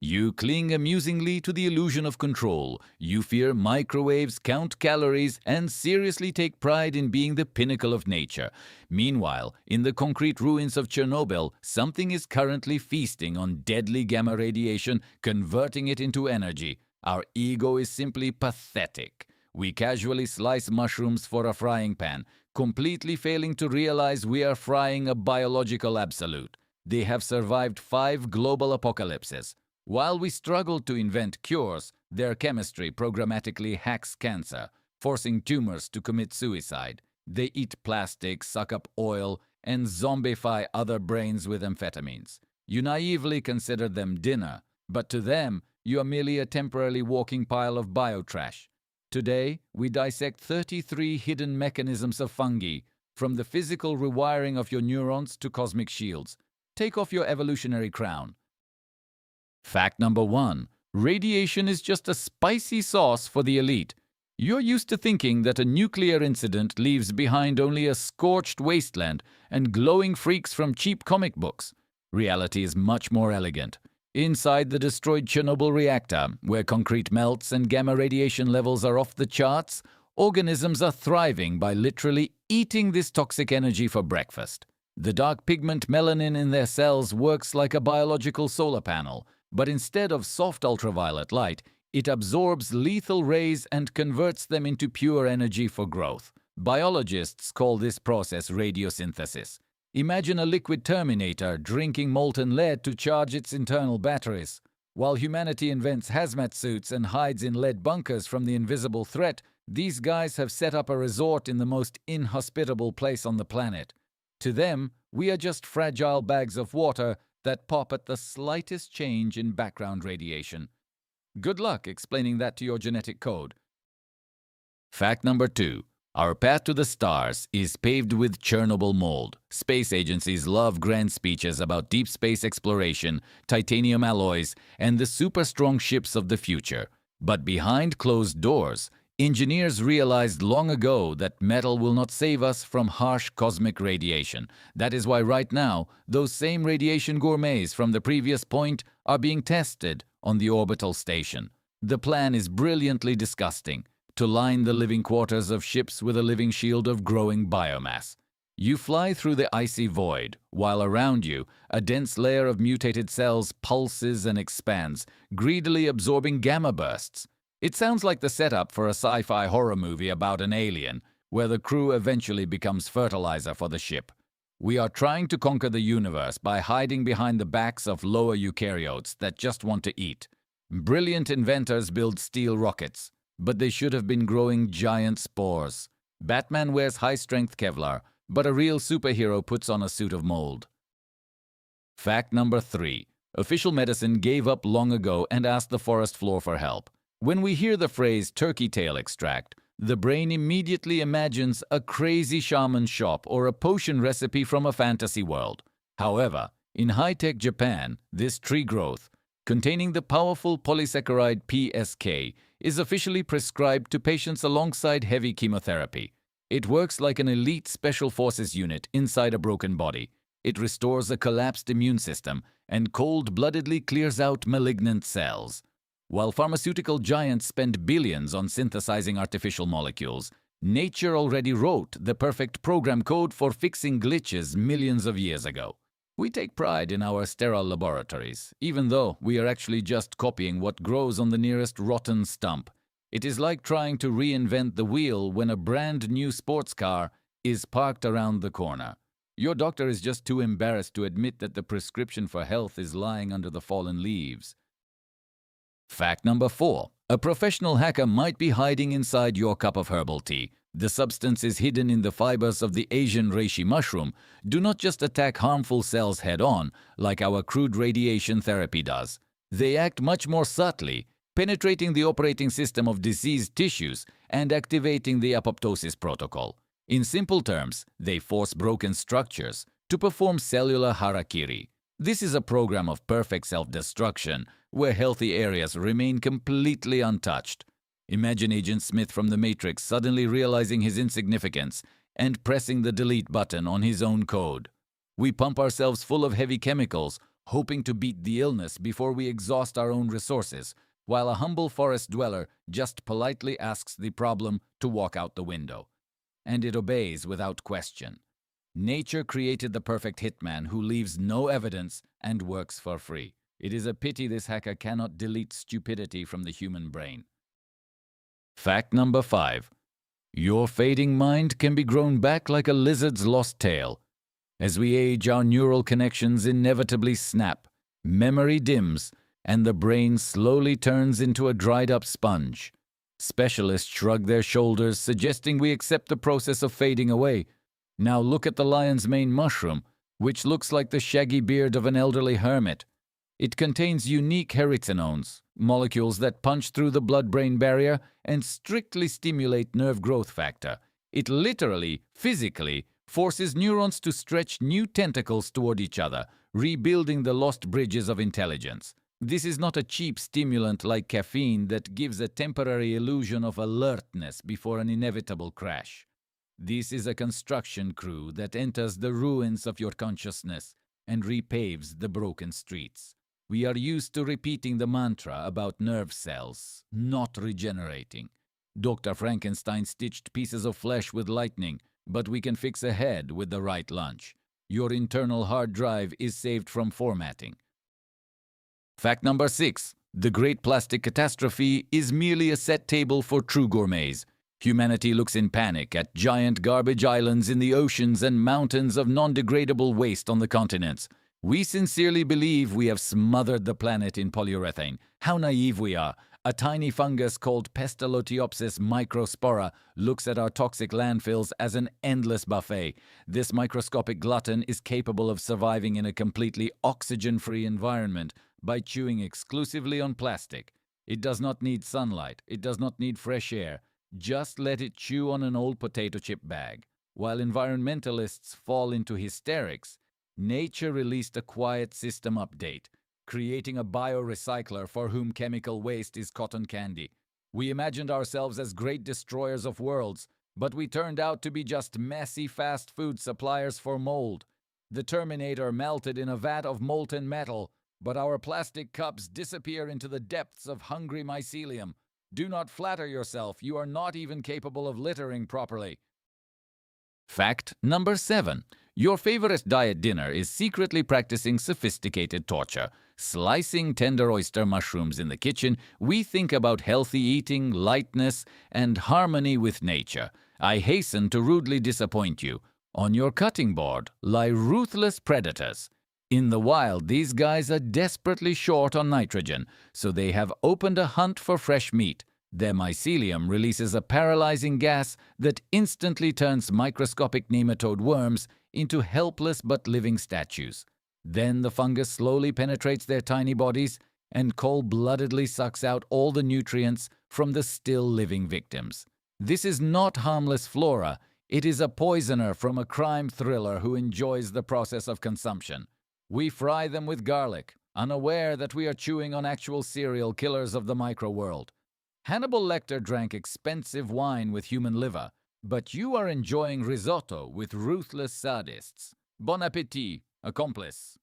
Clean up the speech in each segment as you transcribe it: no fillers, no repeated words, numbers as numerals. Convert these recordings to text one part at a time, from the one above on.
You cling amusingly to the illusion of control. You fear microwaves, count calories, and seriously take pride in being the pinnacle of nature. Meanwhile, in the concrete ruins of Chernobyl, something is currently feasting on deadly gamma radiation, converting it into energy. Our ego is simply pathetic. We casually slice mushrooms for a frying pan, completely failing to realize we are frying a biological absolute. They have survived 5 global apocalypses. While we struggle to invent cures, their chemistry programmatically hacks cancer, forcing tumors to commit suicide. They eat plastic, suck up oil, and zombify other brains with amphetamines. You naively consider them dinner, but to them, you are merely a temporarily walking pile of biotrash. Today, we dissect 33 hidden mechanisms of fungi, from the physical rewiring of your neurons to cosmic shields. Take off your evolutionary crown. Fact number 1. Radiation is just a spicy sauce for the elite. You're used to thinking that a nuclear incident leaves behind only a scorched wasteland and glowing freaks from cheap comic books. Reality is much more elegant. Inside the destroyed Chernobyl reactor, where concrete melts and gamma radiation levels are off the charts, organisms are thriving by literally eating this toxic energy for breakfast. The dark pigment melanin in their cells works like a biological solar panel, but instead of soft ultraviolet light, it absorbs lethal rays and converts them into pure energy for growth. Biologists call this process radiosynthesis. Imagine a liquid Terminator drinking molten lead to charge its internal batteries. While humanity invents hazmat suits and hides in lead bunkers from the invisible threat, these guys have set up a resort in the most inhospitable place on the planet. To them, we are just fragile bags of water that pop at the slightest change in background radiation. Good luck explaining that to your genetic code. Fact number 2. Our path to the stars is paved with Chernobyl mold. Space agencies love grand speeches about deep space exploration, titanium alloys, and the super-strong ships of the future. But behind closed doors, engineers realized long ago that metal will not save us from harsh cosmic radiation. That is why right now, those same radiation gourmets from the previous point are being tested on the orbital station. The plan is brilliantly disgusting: to line the living quarters of ships with a living shield of growing biomass. You fly through the icy void, while around you, a dense layer of mutated cells pulses and expands, greedily absorbing gamma bursts. It sounds like the setup for a sci-fi horror movie about an alien, where the crew eventually becomes fertilizer for the ship. We are trying to conquer the universe by hiding behind the backs of lower eukaryotes that just want to eat. Brilliant inventors build steel rockets, but they should have been growing giant spores. Batman wears high-strength Kevlar, but a real superhero puts on a suit of mold. Fact number 3. Official medicine gave up long ago and asked the forest floor for help. When we hear the phrase turkey tail extract, the brain immediately imagines a crazy shaman shop or a potion recipe from a fantasy world. However, in high-tech Japan, this tree growth, containing the powerful polysaccharide PSK, is officially prescribed to patients alongside heavy chemotherapy. It works like an elite special forces unit inside a broken body. It restores a collapsed immune system and cold-bloodedly clears out malignant cells. While pharmaceutical giants spend billions on synthesizing artificial molecules, nature already wrote the perfect program code for fixing glitches millions of years ago. We take pride in our sterile laboratories, even though we are actually just copying what grows on the nearest rotten stump. It is like trying to reinvent the wheel when a brand new sports car is parked around the corner. Your doctor is just too embarrassed to admit that the prescription for health is lying under the fallen leaves. Fact number 4. A professional hacker might be hiding inside your cup of herbal tea. The substance is hidden in the fibers of the Asian reishi mushroom. Do not just attack harmful cells head-on, like our crude radiation therapy does. They act much more subtly, penetrating the operating system of diseased tissues and activating the apoptosis protocol. In simple terms, they force broken structures to perform cellular harakiri. This is a program of perfect self-destruction, where healthy areas remain completely untouched. Imagine Agent Smith from The Matrix suddenly realizing his insignificance and pressing the delete button on his own code. We pump ourselves full of heavy chemicals, hoping to beat the illness before we exhaust our own resources, while a humble forest dweller just politely asks the problem to walk out the window. And it obeys without question. Nature created the perfect hitman who leaves no evidence and works for free. It is a pity this hacker cannot delete stupidity from the human brain. Fact number 5. Your fading mind can be grown back like a lizard's lost tail. As we age, our neural connections inevitably snap, memory dims, and the brain slowly turns into a dried-up sponge. Specialists shrug their shoulders, suggesting we accept the process of fading away. Now look at the lion's mane mushroom, which looks like the shaggy beard of an elderly hermit. It contains unique hericenones, molecules that punch through the blood-brain barrier and strictly stimulate nerve growth factor. It literally, physically, forces neurons to stretch new tentacles toward each other, rebuilding the lost bridges of intelligence. This is not a cheap stimulant like caffeine that gives a temporary illusion of alertness before an inevitable crash. This is a construction crew that enters the ruins of your consciousness and repaves the broken streets. We are used to repeating the mantra about nerve cells not regenerating. Dr. Frankenstein stitched pieces of flesh with lightning, but we can fix a head with the right lunch. Your internal hard drive is saved from formatting. Fact number 6. The Great Plastic Catastrophe is merely a set table for true gourmets. Humanity looks in panic at giant garbage islands in the oceans and mountains of non-degradable waste on the continents. We sincerely believe we have smothered the planet in polyurethane. How naive we are. A tiny fungus called Pestaloteuthis microspora looks at our toxic landfills as an endless buffet. This microscopic glutton is capable of surviving in a completely oxygen-free environment by chewing exclusively on plastic. It does not need sunlight. It does not need fresh air. Just let it chew on an old potato chip bag. While environmentalists fall into hysterics, nature released a quiet system update, creating a biorecycler for whom chemical waste is cotton candy. We imagined ourselves as great destroyers of worlds, but we turned out to be just messy fast food suppliers for mold. The Terminator melted in a vat of molten metal, but our plastic cups disappear into the depths of hungry mycelium. Do not flatter yourself, you are not even capable of littering properly. Fact number 7. Your favorite diet dinner is secretly practicing sophisticated torture. Slicing tender oyster mushrooms in the kitchen, we think about healthy eating, lightness, and harmony with nature. I hasten to rudely disappoint you. On your cutting board lie ruthless predators. In the wild, these guys are desperately short on nitrogen, so they have opened a hunt for fresh meat. Their mycelium releases a paralyzing gas that instantly turns microscopic nematode worms into helpless but living statues. Then the fungus slowly penetrates their tiny bodies and cold-bloodedly sucks out all the nutrients from the still living victims. This is not harmless flora, it is a poisoner from a crime thriller who enjoys the process of consumption. We fry them with garlic, unaware that we are chewing on actual serial killers of the micro-world. Hannibal Lecter drank expensive wine with human liver, but you are enjoying risotto with ruthless sadists. Bon appétit, accomplice.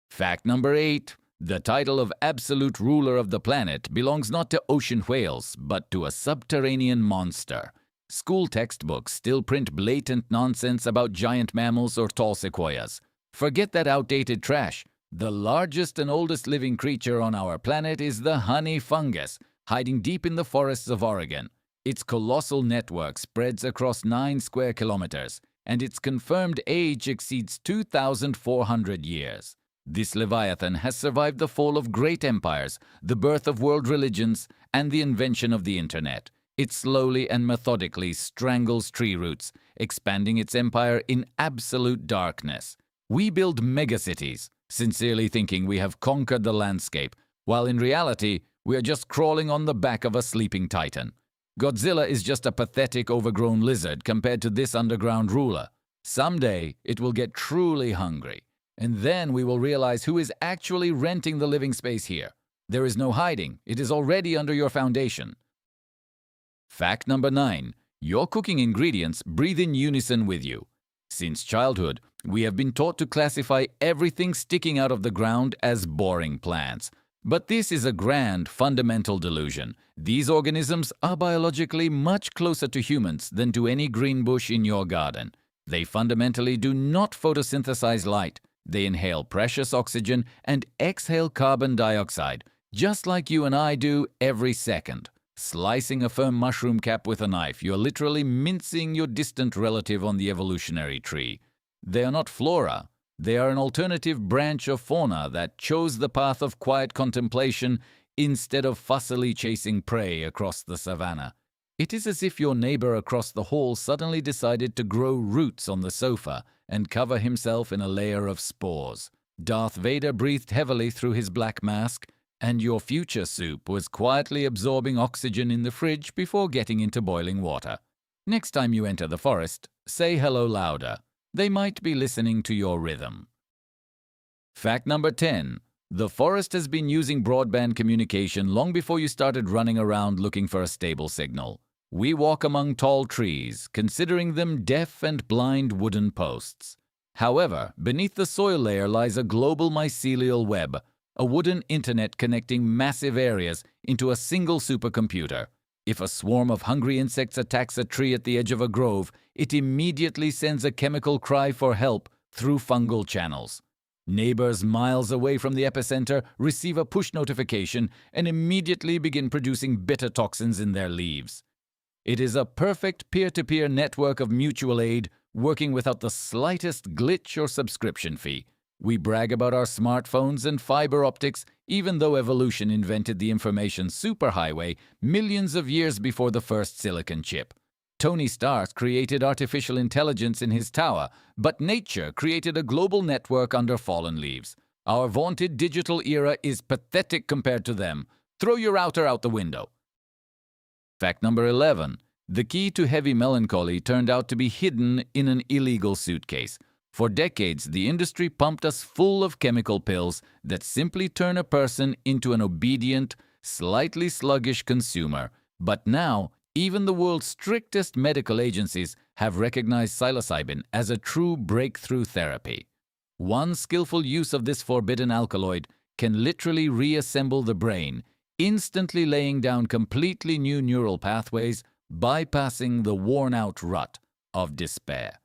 Fact number 8. The title of absolute ruler of the planet belongs not to ocean whales, but to a subterranean monster. School textbooks still print blatant nonsense about giant mammals or tall sequoias. Forget that outdated trash. The largest and oldest living creature on our planet is the honey fungus, hiding deep in the forests of Oregon. Its colossal network spreads across 9 square kilometers, and its confirmed age exceeds 2,400 years. This leviathan has survived the fall of great empires, the birth of world religions, and the invention of the internet. It slowly and methodically strangles tree roots, expanding its empire in absolute darkness. We build megacities, sincerely thinking we have conquered the landscape, while in reality, we are just crawling on the back of a sleeping titan. Godzilla is just a pathetic overgrown lizard compared to this underground ruler. Someday, it will get truly hungry, and then we will realize who is actually renting the living space here. There is no hiding. It is already under your foundation. Fact number 9. Your cooking ingredients breathe in unison with you. Since childhood, We have been taught to classify everything sticking out of the ground as boring plants. But this is a grand, fundamental delusion. These organisms are biologically much closer to humans than to any green bush in your garden. They fundamentally do not photosynthesize light. They inhale precious oxygen and exhale carbon dioxide, just like you and I do every second. Slicing a firm mushroom cap with a knife, you're literally mincing your distant relative on the evolutionary tree. They are not flora. They are an alternative branch of fauna that chose the path of quiet contemplation instead of fussily chasing prey across the savannah. It is as if your neighbor across the hall suddenly decided to grow roots on the sofa and cover himself in a layer of spores. Darth Vader breathed heavily through his black mask, and your future soup was quietly absorbing oxygen in the fridge before getting into boiling water. Next time you enter the forest, say hello louder. They might be listening to your rhythm. Fact number 10. The forest has been using broadband communication long before you started running around looking for a stable signal. We walk among tall trees, considering them deaf and blind wooden posts. However, beneath the soil layer lies a global mycelial web, a wooden internet connecting massive areas into a single supercomputer. If a swarm of hungry insects attacks a tree at the edge of a grove, it immediately sends a chemical cry for help through fungal channels. Neighbors miles away from the epicenter receive a push notification and immediately begin producing bitter toxins in their leaves. It is a perfect peer-to-peer network of mutual aid, working without the slightest glitch or subscription fee. We brag about our smartphones and fiber optics, even though evolution invented the information superhighway millions of years before the first silicon chip. Tony Stark created artificial intelligence in his tower, but nature created a global network under fallen leaves. Our vaunted digital era is pathetic compared to them. Throw your router out the window. Fact number 11. The key to heavy melancholy turned out to be hidden in an illegal suitcase. For decades, the industry pumped us full of chemical pills that simply turn a person into an obedient, slightly sluggish consumer. But now, even the world's strictest medical agencies have recognized psilocybin as a true breakthrough therapy. One skillful use of this forbidden alkaloid can literally reassemble the brain, instantly laying down completely new neural pathways, bypassing the worn-out rut of despair.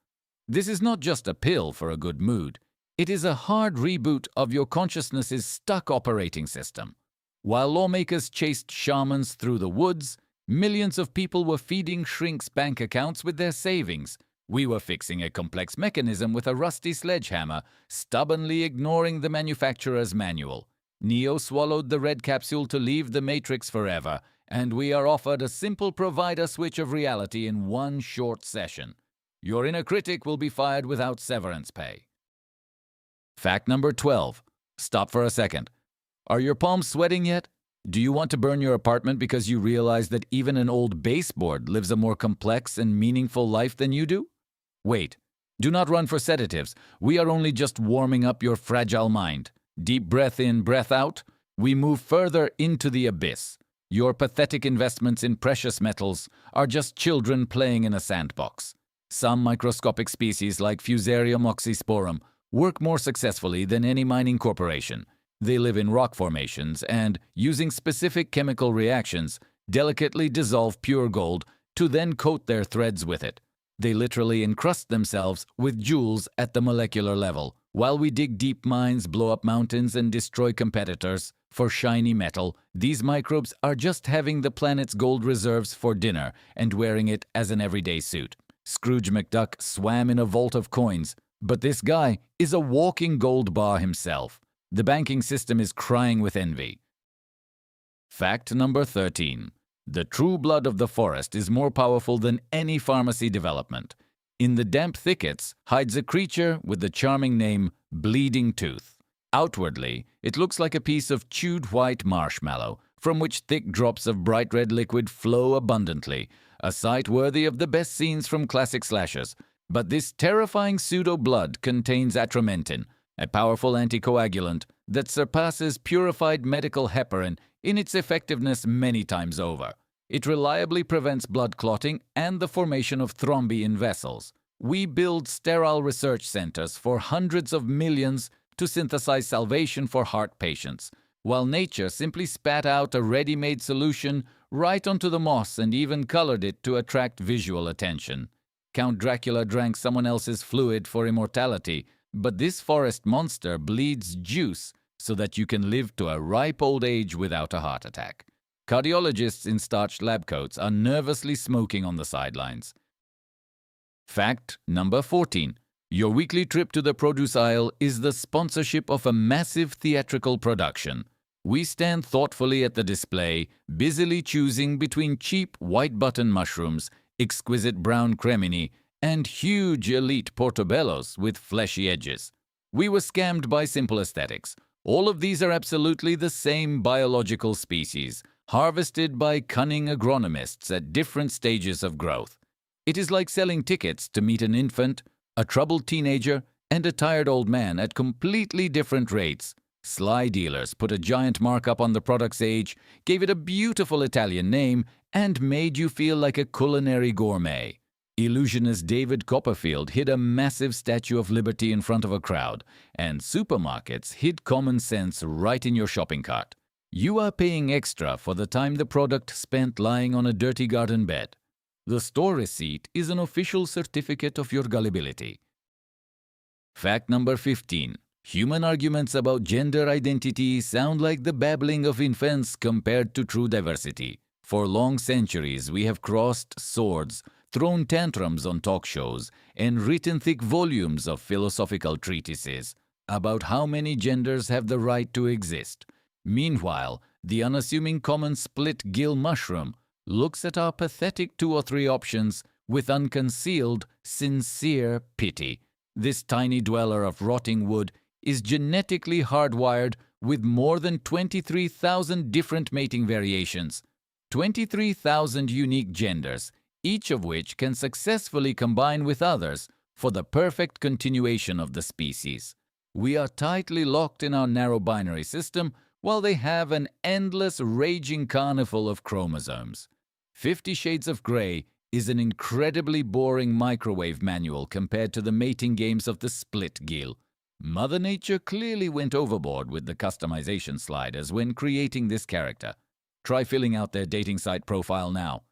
This is not just a pill for a good mood. It is a hard reboot of your consciousness's stuck operating system. While lawmakers chased shamans through the woods, millions of people were feeding shrinks' bank accounts with their savings. We were fixing a complex mechanism with a rusty sledgehammer, stubbornly ignoring the manufacturer's manual. Neo swallowed the red capsule to leave the matrix forever, and we are offered a simple provider switch of reality in one short session. Your inner critic will be fired without severance pay. Fact number 12. Stop for a second. Are your palms sweating yet? Do you want to burn your apartment because you realize that even an old baseboard lives a more complex and meaningful life than you do? Wait. Do not run for sedatives. We are only just warming up your fragile mind. Deep breath in, breath out. We move further into the abyss. Your pathetic investments in precious metals are just children playing in a sandbox. Some microscopic species like Fusarium oxysporum work more successfully than any mining corporation. They live in rock formations and, using specific chemical reactions, delicately dissolve pure gold to then coat their threads with it. They literally encrust themselves with jewels at the molecular level, while we dig deep mines, blow up mountains, and destroy competitors for shiny metal. These microbes are just having the planet's gold reserves for dinner and wearing it as an everyday suit. Scrooge McDuck swam in a vault of coins, but this guy is a walking gold bar himself. The banking system is crying with envy. Fact number 13. The true blood of the forest is more powerful than any pharmacy development. In the damp thickets hides a creature with the charming name Bleeding Tooth. Outwardly, it looks like a piece of chewed white marshmallow, from which thick drops of bright red liquid flow abundantly, a sight worthy of the best scenes from classic slashers. But this terrifying pseudo-blood contains atramentin, a powerful anticoagulant that surpasses purified medical heparin in its effectiveness many times over. It reliably prevents blood clotting and the formation of thrombi in vessels. We build sterile research centers for hundreds of millions to synthesize salvation for heart patients, while nature simply spat out a ready-made solution right onto the moss and even colored it to attract visual attention. Count Dracula drank someone else's fluid for immortality, but this forest monster bleeds juice so that you can live to a ripe old age without a heart attack. Cardiologists in starched lab coats are nervously smoking on the sidelines. Fact number 14. Your weekly trip to the produce aisle is the sponsorship of a massive theatrical production. We stand thoughtfully at the display, busily choosing between cheap white button mushrooms, exquisite brown cremini, and huge elite portobellos with fleshy edges. We were scammed by simple aesthetics. All of these are absolutely the same biological species, harvested by cunning agronomists at different stages of growth. It is like selling tickets to meet an infant, a troubled teenager, and a tired old man at completely different rates. Sly dealers put a giant markup on the product's age, gave it a beautiful Italian name, and made you feel like a culinary gourmet. Illusionist David Copperfield hid a massive Statue of Liberty in front of a crowd, and supermarkets hid common sense right in your shopping cart. You are paying extra for the time the product spent lying on a dirty garden bed. The store receipt is an official certificate of your gullibility. Fact number 15. Human arguments about gender identity sound like the babbling of infants compared to true diversity. For long centuries, we have crossed swords, thrown tantrums on talk shows, and written thick volumes of philosophical treatises about how many genders have the right to exist. Meanwhile, the unassuming common split-gill mushroom looks at our pathetic 2 or 3 options with unconcealed, sincere pity. This tiny dweller of rotting wood is genetically hardwired with more than 23,000 different mating variations, 23,000 unique genders, each of which can successfully combine with others for the perfect continuation of the species. We are tightly locked in our narrow binary system, while they have an endless raging carnival of chromosomes. 50 Shades of Grey is an incredibly boring microwave manual compared to the mating games of the split gill. Mother Nature clearly went overboard with the customization sliders when creating this character. Try filling out their dating site profile now.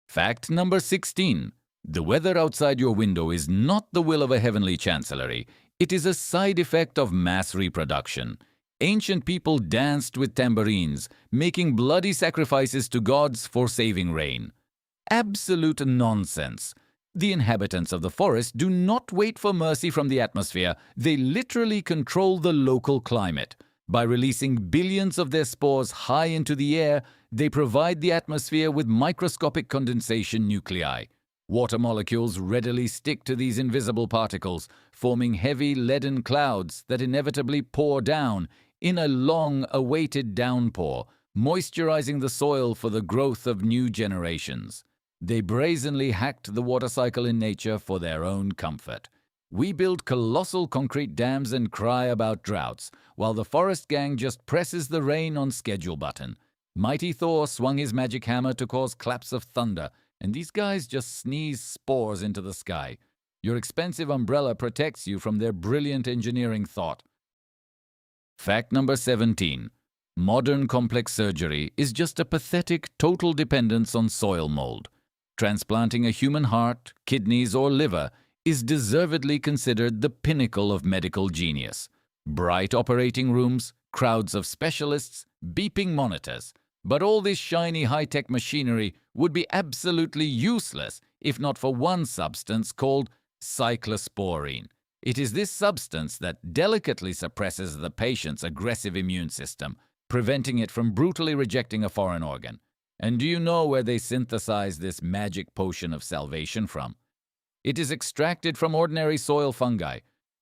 Fact number 16. The weather outside your window is not the will of a heavenly chancellery. It is a side effect of mass reproduction. Ancient people danced with tambourines, making bloody sacrifices to gods for saving rain. Absolute nonsense. The inhabitants of the forest do not wait for mercy from the atmosphere. They literally control the local climate. By releasing billions of their spores high into the air, they provide the atmosphere with microscopic condensation nuclei. Water molecules readily stick to these invisible particles, forming heavy leaden clouds that inevitably pour down in a long-awaited downpour, moisturizing the soil for the growth of new generations. They brazenly hacked the water cycle in nature for their own comfort. We build colossal concrete dams and cry about droughts, while the forest gang just presses the rain on schedule button. Mighty Thor swung his magic hammer to cause claps of thunder, and these guys just sneeze spores into the sky. Your expensive umbrella protects you from their brilliant engineering thought. Fact number 17. Modern complex surgery is just a pathetic total dependence on soil mold. Transplanting a human heart, kidneys, or liver is deservedly considered the pinnacle of medical genius. Bright operating rooms, crowds of specialists, beeping monitors. But all this shiny high-tech machinery would be absolutely useless if not for one substance called cyclosporine. It is this substance that delicately suppresses the patient's aggressive immune system, preventing it from brutally rejecting a foreign organ. And do you know where they synthesize this magic potion of salvation from? It is extracted from ordinary soil fungi.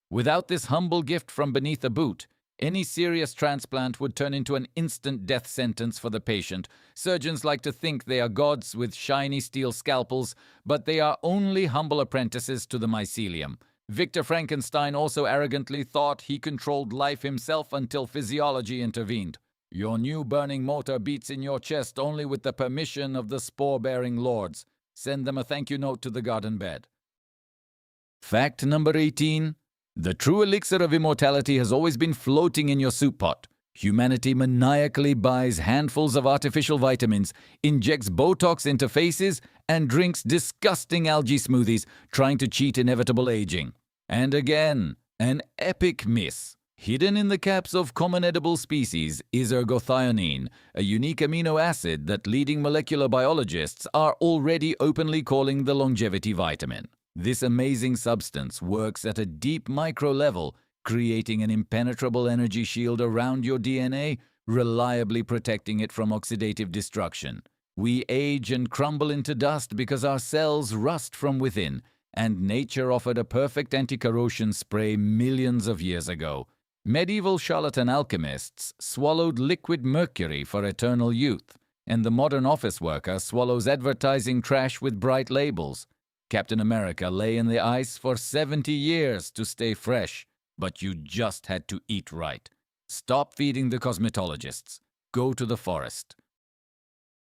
Without this humble gift from beneath a boot, any serious transplant would turn into an instant death sentence for the patient. Surgeons like to think they are gods with shiny steel scalpels, but they are only humble apprentices to the mycelium. Victor Frankenstein also arrogantly thought he controlled life himself until physiology intervened. Your new burning motor beats in your chest only with the permission of the spore-bearing lords. Send them a thank you note to the garden bed. Fact number 18. The true elixir of immortality has always been floating in your soup pot. Humanity maniacally buys handfuls of artificial vitamins, injects Botox into faces, and drinks disgusting algae smoothies, trying to cheat inevitable aging. And again, an epic miss. Hidden in the caps of common edible species is ergothioneine, a unique amino acid that leading molecular biologists are already openly calling the longevity vitamin. This amazing substance works at a deep micro level, creating an impenetrable energy shield around your DNA, reliably protecting it from oxidative destruction. We age and crumble into dust because our cells rust from within, and nature offered a perfect anti-corrosion spray millions of years ago. Medieval charlatan alchemists swallowed liquid mercury for eternal youth, and the modern office worker swallows advertising trash with bright labels. Captain America lay in the ice for 70 years to stay fresh, but you just had to eat right. Stop feeding the cosmetologists. Go to the forest.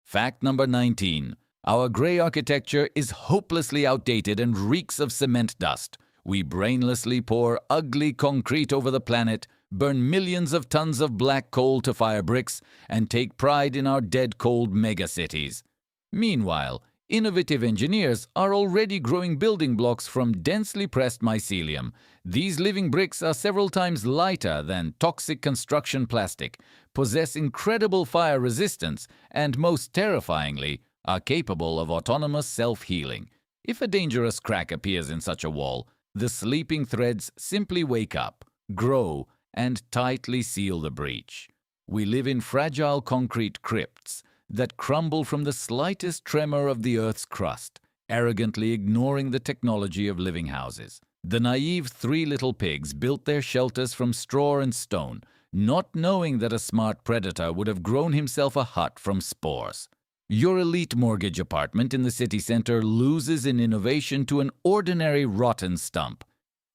Fact number 19. Our grey architecture is hopelessly outdated and reeks of cement dust. We brainlessly pour ugly concrete over the planet, burn millions of tons of black coal to fire bricks, and take pride in our dead cold megacities. Meanwhile, innovative engineers are already growing building blocks from densely pressed mycelium. These living bricks are several times lighter than toxic construction plastic, possess incredible fire resistance, and most terrifyingly, are capable of autonomous self-healing. If a dangerous crack appears in such a wall, the sleeping threads simply wake up, grow, and tightly seal the breach. We live in fragile concrete crypts that crumble from the slightest tremor of the Earth's crust, arrogantly ignoring the technology of living houses. The naive three little pigs built their shelters from straw and stone, not knowing that a smart predator would have grown himself a hut from spores. Your elite mortgage apartment in the city center loses in innovation to an ordinary rotten stump.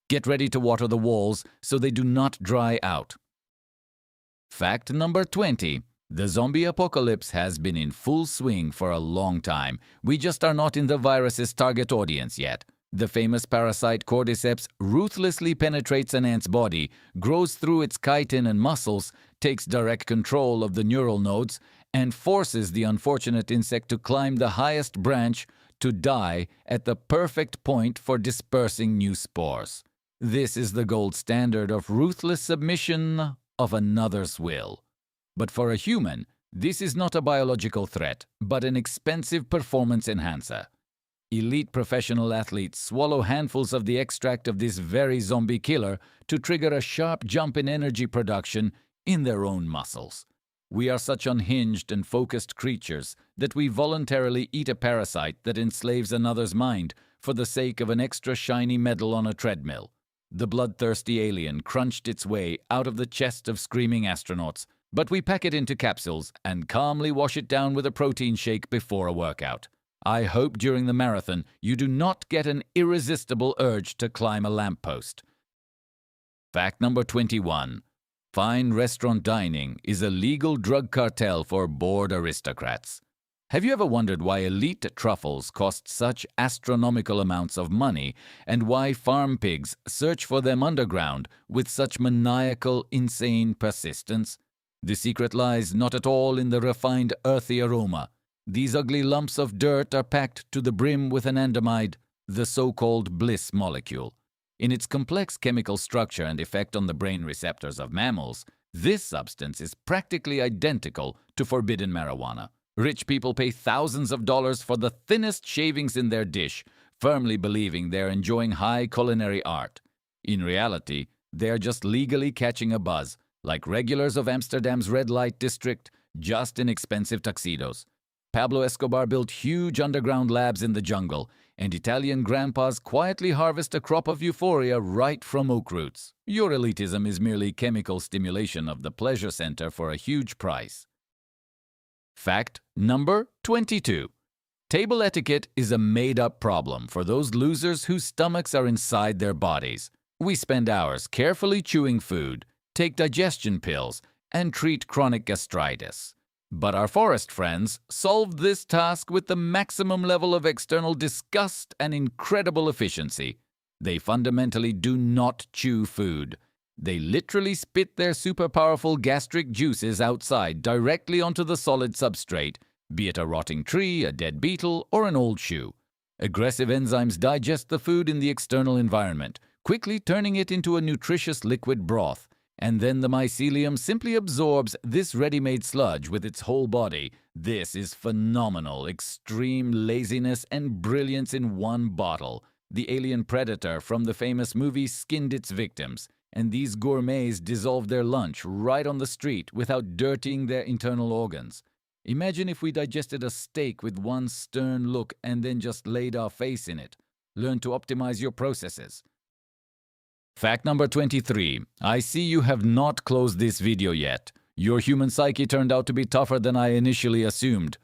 Get ready to water the walls so they do not dry out. Fact number 20. The zombie apocalypse has been in full swing for a long time. We just are not in the virus's target audience yet. The famous parasite cordyceps ruthlessly penetrates an ant's body, grows through its chitin and muscles, takes direct control of the neural nodes, and forces the unfortunate insect to climb the highest branch to die at the perfect point for dispersing new spores. This is the gold standard of ruthless submission of another's will. But for a human, this is not a biological threat, but an expensive performance enhancer. Elite professional athletes swallow handfuls of the extract of this very zombie killer to trigger a sharp jump in energy production in their own muscles. We are such unhinged and focused creatures that we voluntarily eat a parasite that enslaves another's mind for the sake of an extra shiny medal on a treadmill. The bloodthirsty alien crunched its way out of the chest of screaming astronauts, but we pack it into capsules and calmly wash it down with a protein shake before a workout. I hope during the marathon you do not get an irresistible urge to climb a lamppost. Fact number 21. Fine restaurant dining is a legal drug cartel for bored aristocrats. Have you ever wondered why elite truffles cost such astronomical amounts of money and why farm pigs search for them underground with such maniacal, insane persistence? The secret lies not at all in the refined earthy aroma. These ugly lumps of dirt are packed to the brim with anandamide, the so-called bliss molecule. In its complex chemical structure and effect on the brain receptors of mammals, this substance is practically identical to forbidden marijuana. Rich people pay thousands of dollars for the thinnest shavings in their dish, firmly believing they're enjoying high culinary art. In reality, they're just legally catching a buzz, like regulars of Amsterdam's red light district, just in expensive tuxedos. Pablo Escobar built huge underground labs in the jungle, and Italian grandpas quietly harvest a crop of euphoria right from oak roots. Your elitism is merely chemical stimulation of the pleasure center for a huge price. Fact number 22. Table etiquette is a made-up problem for those losers whose stomachs are inside their bodies. We spend hours carefully chewing food, take digestion pills, and treat chronic gastritis. But our forest friends solved this task with the maximum level of external disgust and incredible efficiency. They fundamentally do not chew food. They literally spit their super powerful gastric juices outside directly onto the solid substrate, be it a rotting tree, a dead beetle, or an old shoe. Aggressive enzymes digest the food in the external environment, quickly turning it into a nutritious liquid broth, and then the mycelium simply absorbs this ready-made sludge with its whole body. This is phenomenal, extreme laziness and brilliance in one bottle. The alien predator from the famous movie skinned its victims, and these gourmets dissolved their lunch right on the street without dirtying their internal organs. Imagine if we digested a steak with one stern look and then just laid our face in it. Learn to optimize your processes. Fact number 23. I see you have not closed this video yet. Your human psyche turned out to be tougher than I initially assumed.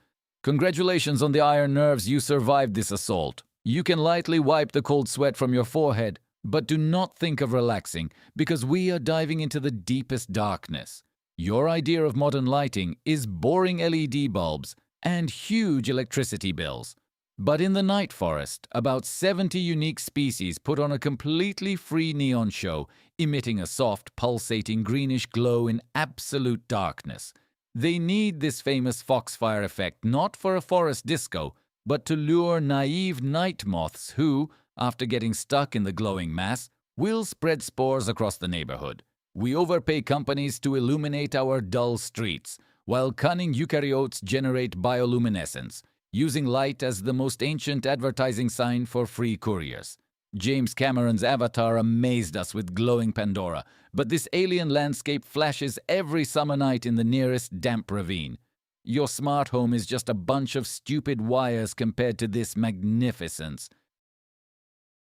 Congratulations on the iron nerves, you survived this assault. You can lightly wipe the cold sweat from your forehead, but do not think of relaxing, because we are diving into the deepest darkness. Your idea of modern lighting is boring LED bulbs and huge electricity bills. But in the night forest, about 70 unique species put on a completely free neon show, emitting a soft, pulsating greenish glow in absolute darkness. They need this famous foxfire effect not for a forest disco, but to lure naive night moths who, after getting stuck in the glowing mass, will spread spores across the neighborhood. We overpay companies to illuminate our dull streets, while cunning eukaryotes generate bioluminescence, using light as the most ancient advertising sign for free couriers. James Cameron's Avatar amazed us with glowing Pandora, but this alien landscape flashes every summer night in the nearest damp ravine. Your smart home is just a bunch of stupid wires compared to this magnificence.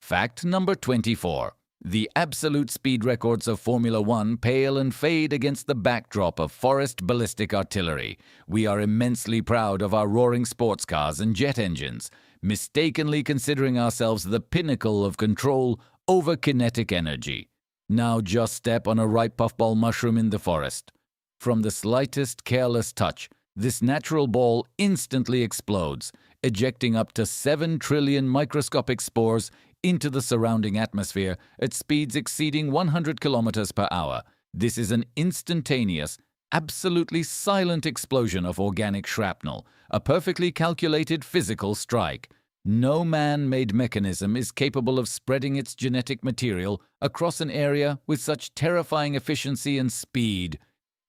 Fact number 24. The absolute speed records of Formula One pale and fade against the backdrop of forest ballistic artillery. We are immensely proud of our roaring sports cars and jet engines, mistakenly considering ourselves the pinnacle of control over kinetic energy. Now just step on a ripe puffball mushroom in the forest. From the slightest careless touch, this natural ball instantly explodes, ejecting up to 7 trillion microscopic spores into the surrounding atmosphere at speeds exceeding 100 kilometers per hour. This is an instantaneous, absolutely silent explosion of organic shrapnel, a perfectly calculated physical strike. No man-made mechanism is capable of spreading its genetic material across an area with such terrifying efficiency and speed.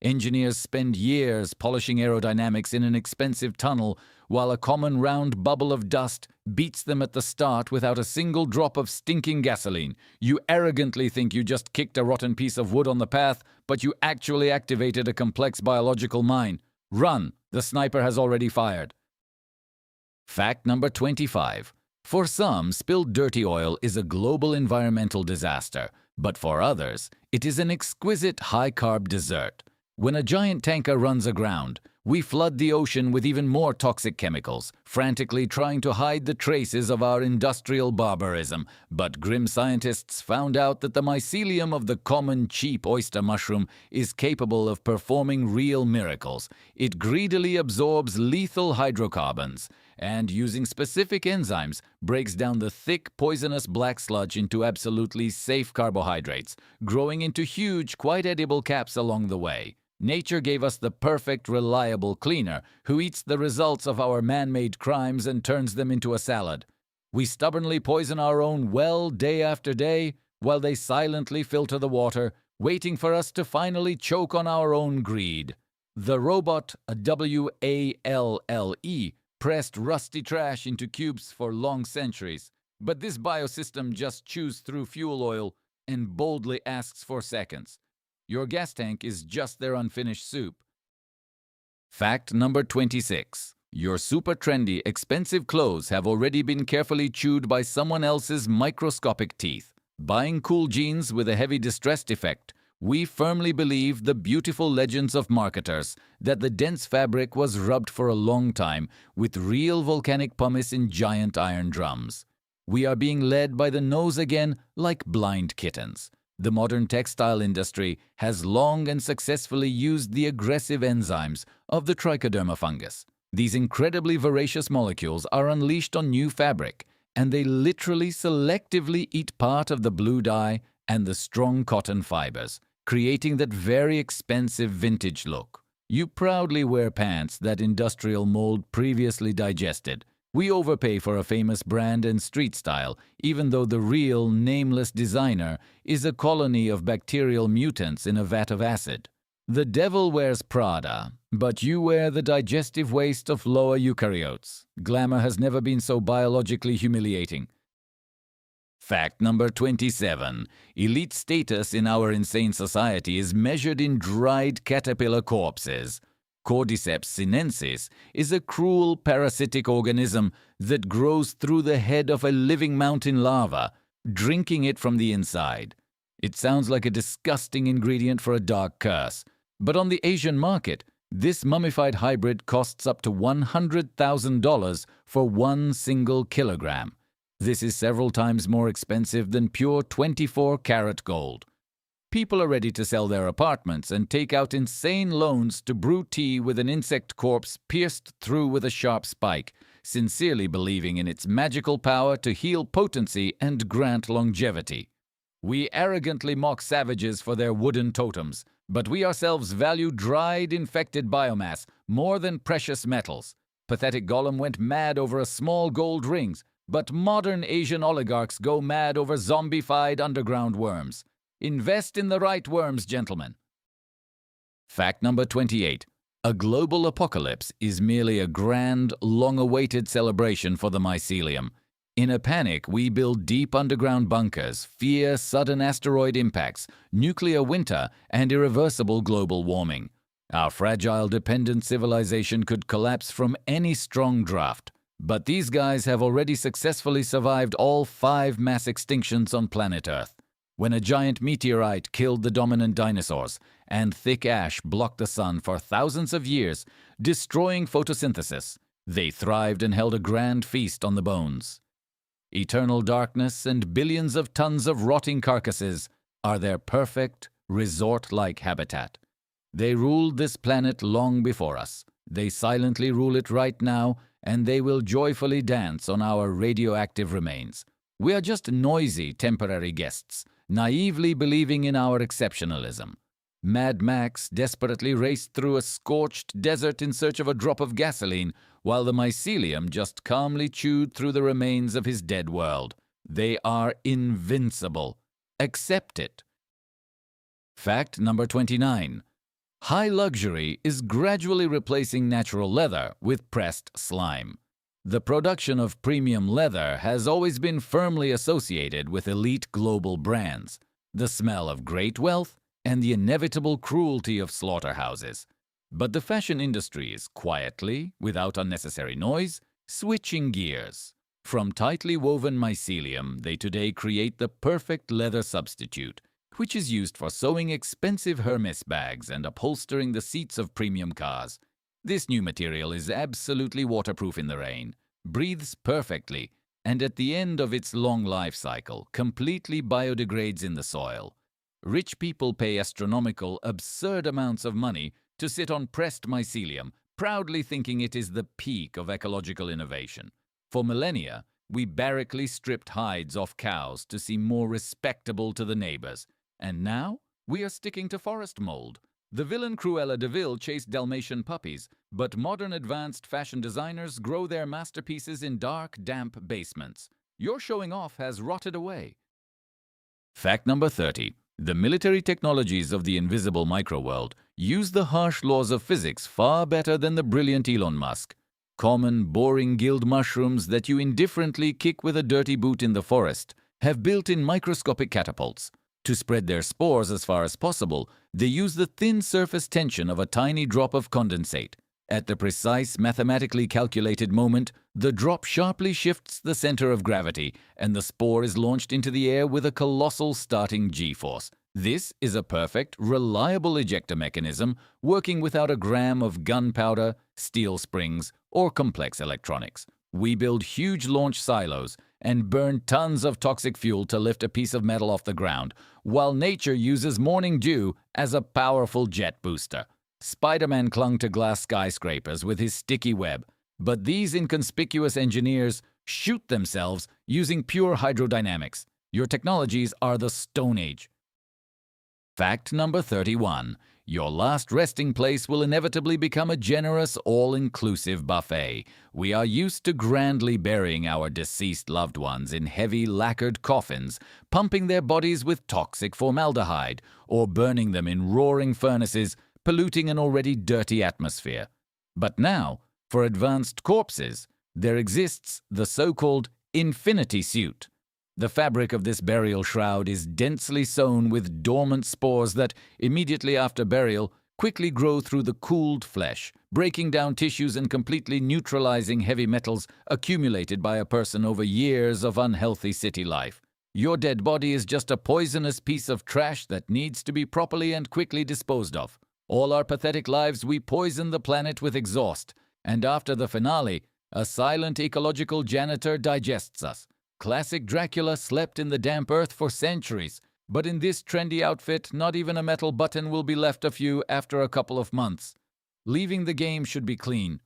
Engineers spend years polishing aerodynamics in an expensive tunnel, while a common round bubble of dust beats them at the start without a single drop of stinking gasoline. You arrogantly think you just kicked a rotten piece of wood on the path, but you actually activated a complex biological mine. Run! The sniper has already fired. Fact number 25. For some, spilled dirty oil is a global environmental disaster, but for others, it is an exquisite high-carb dessert. When a giant tanker runs aground, we flood the ocean with even more toxic chemicals, frantically trying to hide the traces of our industrial barbarism. But grim scientists found out that the mycelium of the common cheap oyster mushroom is capable of performing real miracles. It greedily absorbs lethal hydrocarbons and, using specific enzymes, breaks down the thick, poisonous black sludge into absolutely safe carbohydrates, growing into huge, quite edible caps along the way. Nature gave us the perfect, reliable cleaner who eats the results of our man-made crimes and turns them into a salad. We stubbornly poison our own well day after day, while they silently filter the water, waiting for us to finally choke on our own greed. The robot, a WALLE, pressed rusty trash into cubes for long centuries, but this biosystem just chews through fuel oil and boldly asks for seconds. Your gas tank is just their unfinished soup. Fact number 26. Your super trendy, expensive clothes have already been carefully chewed by someone else's microscopic teeth. Buying cool jeans with a heavy distressed effect, we firmly believe the beautiful legends of marketers that the dense fabric was rubbed for a long time with real volcanic pumice in giant iron drums. We are being led by the nose again like blind kittens. The modern textile industry has long and successfully used the aggressive enzymes of the trichoderma fungus. These incredibly voracious molecules are unleashed on new fabric, and they literally selectively eat part of the blue dye and the strong cotton fibers, creating that very expensive vintage look. You proudly wear pants that industrial mold previously digested. We overpay for a famous brand and street style, even though the real, nameless designer is a colony of bacterial mutants in a vat of acid. The devil wears Prada, but you wear the digestive waste of lower eukaryotes. Glamour has never been so biologically humiliating. Fact number 27. Elite status in our insane society is measured in dried caterpillar corpses. Cordyceps sinensis is a cruel parasitic organism that grows through the head of a living mountain lava, drinking it from the inside. It sounds like a disgusting ingredient for a dark curse, but on the Asian market, this mummified hybrid costs up to $100,000 for 1 single kilogram. This is several times more expensive than pure 24-karat gold. People are ready to sell their apartments and take out insane loans to brew tea with an insect corpse pierced through with a sharp spike, sincerely believing in its magical power to heal potency and grant longevity. We arrogantly mock savages for their wooden totems, but we ourselves value dried, infected biomass more than precious metals. Pathetic Gollum went mad over a small gold rings, but modern Asian oligarchs go mad over zombified underground worms. Invest in the right worms, gentlemen. Fact number 28. A global apocalypse is merely a grand, long-awaited celebration for the mycelium. In a panic, we build deep underground bunkers, fear sudden asteroid impacts, nuclear winter, and irreversible global warming. Our fragile, dependent civilization could collapse from any strong draft. But these guys have already successfully survived all 5 mass extinctions on planet Earth. When a giant meteorite killed the dominant dinosaurs, and thick ash blocked the sun for thousands of years, destroying photosynthesis, they thrived and held a grand feast on the bones. Eternal darkness and billions of tons of rotting carcasses are their perfect, resort-like habitat. They ruled this planet long before us. They silently rule it right now, and they will joyfully dance on our radioactive remains. We are just noisy, temporary guests, naively believing in our exceptionalism. Mad Max desperately raced through a scorched desert in search of a drop of gasoline, while the mycelium just calmly chewed through the remains of his dead world. They are invincible. Accept it. Fact number 29. High luxury is gradually replacing natural leather with pressed slime. The production of premium leather has always been firmly associated with elite global brands, the smell of great wealth, and the inevitable cruelty of slaughterhouses. But the fashion industry is quietly, without unnecessary noise, switching gears. From tightly woven mycelium, they today create the perfect leather substitute, which is used for sewing expensive Hermes bags and upholstering the seats of premium cars. This new material is absolutely waterproof in the rain, breathes perfectly, and at the end of its long life cycle, completely biodegrades in the soil. Rich people pay astronomical, absurd amounts of money to sit on pressed mycelium, proudly thinking it is the peak of ecological innovation. For millennia, we barrackly stripped hides off cows to seem more respectable to the neighbors. And now, we are sticking to forest mold. The villain Cruella de Vil chased Dalmatian puppies, but modern advanced fashion designers grow their masterpieces in dark, damp basements. Your showing off has rotted away. Fact number 30. The military technologies of the invisible microworld use the harsh laws of physics far better than the brilliant Elon Musk. Common, boring guild mushrooms that you indifferently kick with a dirty boot in the forest have built-in microscopic catapults. To spread their spores as far as possible, they use the thin surface tension of a tiny drop of condensate. At the precise, mathematically calculated moment, the drop sharply shifts the center of gravity, and the spore is launched into the air with a colossal starting G-force. This is a perfect, reliable ejector mechanism working without a gram of gunpowder, steel springs, or complex electronics. We build huge launch silos and burn tons of toxic fuel to lift a piece of metal off the ground, while nature uses morning dew as a powerful jet booster. Spider-Man clung to glass skyscrapers with his sticky web, but these inconspicuous engineers shoot themselves using pure hydrodynamics. Your technologies are the Stone Age. Fact number 31. Your last resting place will inevitably become a generous, all-inclusive buffet. We are used to grandly burying our deceased loved ones in heavy lacquered coffins, pumping their bodies with toxic formaldehyde, or burning them in roaring furnaces, polluting an already dirty atmosphere. But now, for advanced corpses, there exists the so-called infinity suit. The fabric of this burial shroud is densely sewn with dormant spores that, immediately after burial, quickly grow through the cooled flesh, breaking down tissues and completely neutralizing heavy metals accumulated by a person over years of unhealthy city life. Your dead body is just a poisonous piece of trash that needs to be properly and quickly disposed of. All our pathetic lives we poison the planet with exhaust, and after the finale, a silent ecological janitor digests us. Classic Dracula slept in the damp earth for centuries, but in this trendy outfit, not even a metal button will be left of you after a couple of months. Leaving the game should be clean.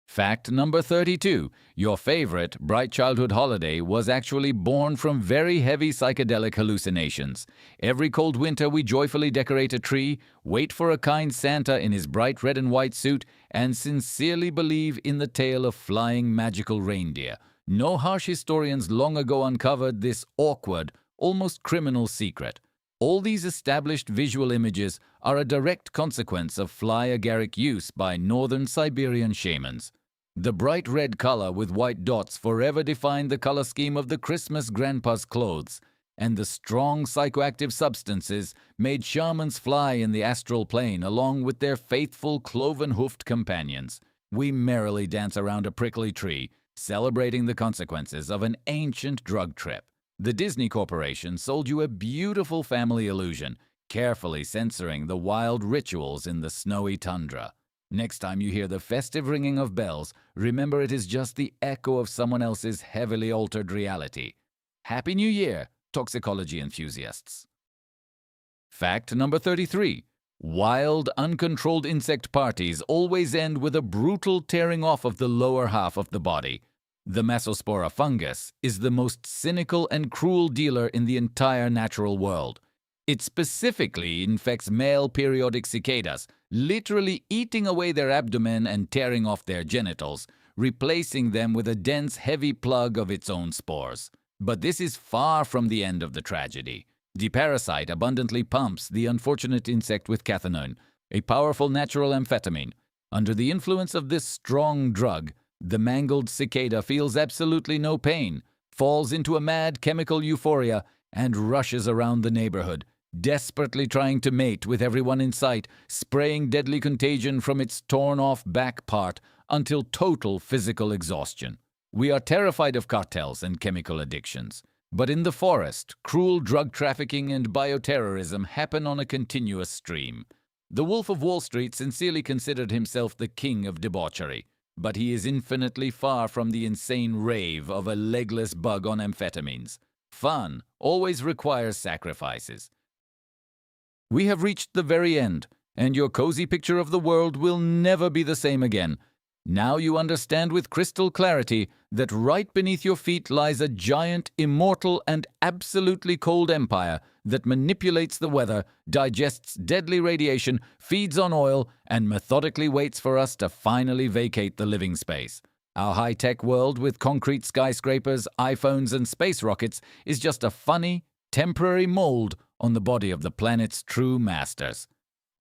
Fact number 32. Your favorite bright childhood holiday was actually born from very heavy psychedelic hallucinations. Every cold winter we joyfully decorate a tree, wait for a kind Santa in his bright red and white suit, and sincerely believe in the tale of flying magical reindeer. No harsh historians long ago uncovered this awkward, almost criminal secret. All these established visual images are a direct consequence of fly agaric use by northern Siberian shamans. The bright red color with white dots forever defined the color scheme of the Christmas grandpa's clothes, and the strong psychoactive substances made shamans fly in the astral plane along with their faithful cloven-hoofed companions. We merrily dance around a prickly tree, celebrating the consequences of an ancient drug trip. The Disney Corporation sold you a beautiful family illusion, carefully censoring the wild rituals in the snowy tundra. Next time you hear the festive ringing of bells, remember it is just the echo of someone else's heavily altered reality. Happy New Year, toxicology enthusiasts. Fact number 33. Wild, uncontrolled insect parties always end with a brutal tearing off of the lower half of the body. The Mesospora fungus is the most cynical and cruel dealer in the entire natural world. It specifically infects male periodic cicadas, literally eating away their abdomen and tearing off their genitals, replacing them with a dense, heavy plug of its own spores. But this is far from the end of the tragedy. The parasite abundantly pumps the unfortunate insect with cathinone, a powerful natural amphetamine. Under the influence of this strong drug, the mangled cicada feels absolutely no pain, falls into a mad chemical euphoria, and rushes around the neighborhood, desperately trying to mate with everyone in sight, spraying deadly contagion from its torn-off back part until total physical exhaustion. We are terrified of cartels and chemical addictions. But in the forest, cruel drug trafficking and bioterrorism happen on a continuous stream. The Wolf of Wall Street sincerely considered himself the king of debauchery, but he is infinitely far from the insane rave of a legless bug on amphetamines. Fun always requires sacrifices. We have reached the very end, and your cozy picture of the world will never be the same again. Now you understand with crystal clarity that right beneath your feet lies a giant, immortal, and absolutely cold empire that manipulates the weather, digests deadly radiation, feeds on oil, and methodically waits for us to finally vacate the living space. Our high-tech world with concrete skyscrapers, iPhones, and space rockets is just a funny, temporary mold on the body of the planet's true masters.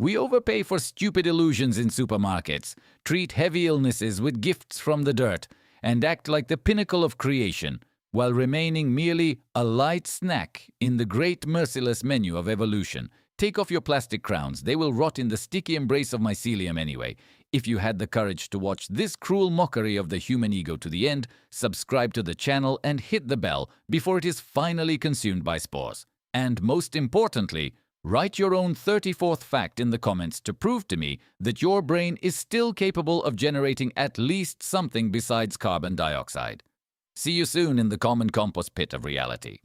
We overpay for stupid illusions in supermarkets, treat heavy illnesses with gifts from the dirt, and act like the pinnacle of creation, while remaining merely a light snack in the great merciless menu of evolution. Take off your plastic crowns, they will rot in the sticky embrace of mycelium anyway. If you had the courage to watch this cruel mockery of the human ego to the end, subscribe to the channel and hit the bell before it is finally consumed by spores. And most importantly, write your own 34th fact in the comments to prove to me that your brain is still capable of generating at least something besides carbon dioxide. See you soon in the common compost pit of reality.